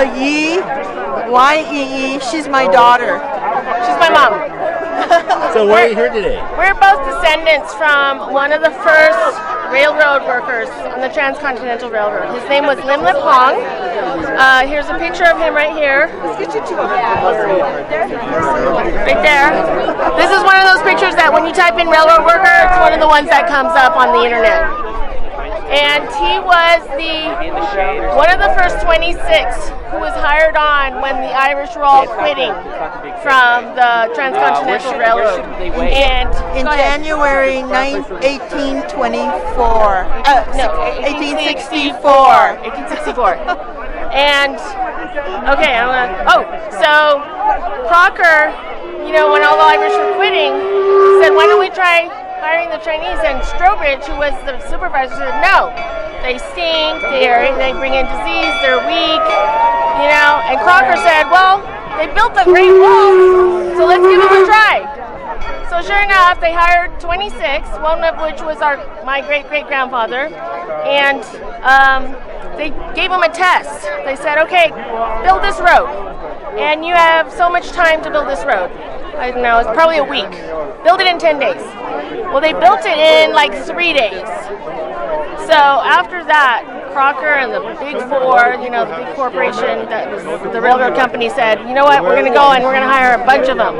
Andrea Yee, Y-E-E. She's my daughter. She's my mom. So why are you here today? We're both descendants from one of the first railroad workers on the Transcontinental Railroad. His name was Lim Lip Hong. Here's a picture of him right here. Right there. This is one of those pictures that when you type in railroad worker, it's one of the ones that comes up on the internet. And he was one of the first 26 who was hired on when the Irish were all quitting from the Transcontinental Railroad. And in January 1864. 1864. And okay, so Crocker, when all the Irish were quitting, said, why don't we try hiring the Chinese? And Strobridge, who was the supervisor, said, no, they stink, they bring in disease, they're weak, And Crocker said, well, they built the Great Wall, so let's give them a try. So sure enough, they hired 26, one of which was my great-great-grandfather, and they gave them a test. They said, okay, build this road, and you have so much time to build this road. I don't know, it's probably a week. Build it in 10 days. Well, they built it in like 3 days. So after that, Crocker and the Big Four, the big corporation that was the railroad company said, you know what, we're going to go and we're going to hire a bunch of them.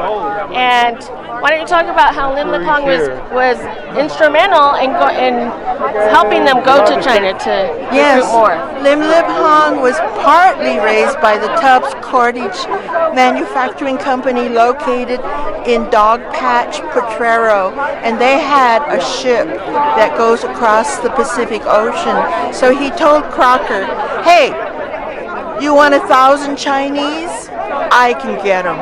And why don't you talk about how Lim Lip Hong was instrumental in helping them go to China to recruit more? Lim Lip Hong was partly raised by the Tubbs Cordage Manufacturing Company located in Dogpatch, Potrero, and they had a ship that goes across the Pacific Ocean. So he told Crocker, hey, you want 1,000 Chinese? I can get them.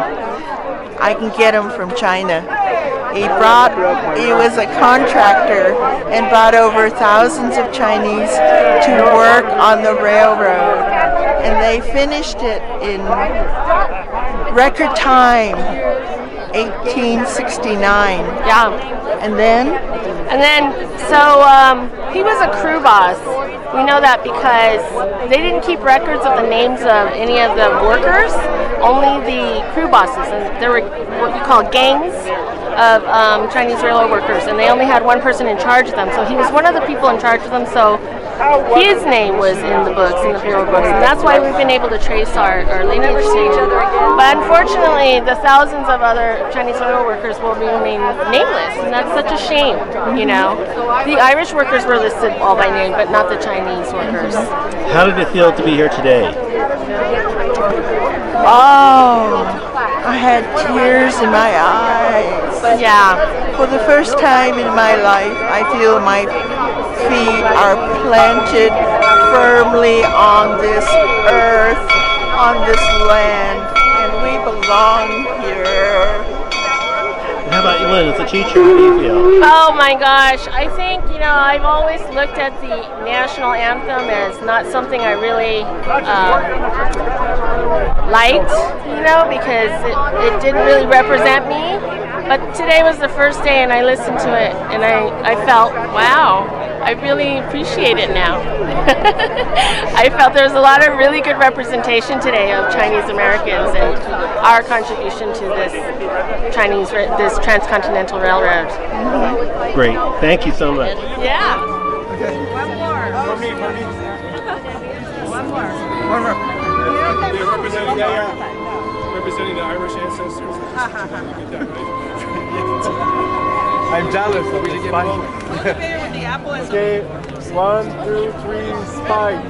I can get them from China. He was a contractor and brought over thousands of Chinese to work on the railroad. And they finished it in record time, 1869. Yeah. And then, he was a crew boss. We know that because they didn't keep records of the names of any of the workers, only the crew bosses. And there were what we call gangs of Chinese railroad workers, and they only had one person in charge of them. So he was one of the people in charge of them. So his name was in the books, in the payroll books, and that's why we've been able to trace our lineage to each other. But unfortunately, the thousands of other Chinese railroad workers will remain nameless, and that's such a shame. The Irish workers were listed all by name, but not the Chinese workers. How did it feel to be here today? Oh, I had tears in my eyes. Yeah. For the first time in my life, I feel my feet are planted firmly on this earth, on this land, and we belong here. How about you, Lynn, as a teacher? How do you feel? Oh my gosh, I think, I've always looked at the national anthem as not something I really liked, because it didn't really represent me. But today was the first day and I listened to it and I felt, wow, I really appreciate it now. I felt there was a lot of really good representation today of Chinese Americans and our contribution to this Transcontinental Railroad. Mm-hmm. Great. Thank you so much. Yeah. Okay. One more. Representing the Irish ancestors. I'm jealous. We should get both. Okay, 1, 2, 3, spike.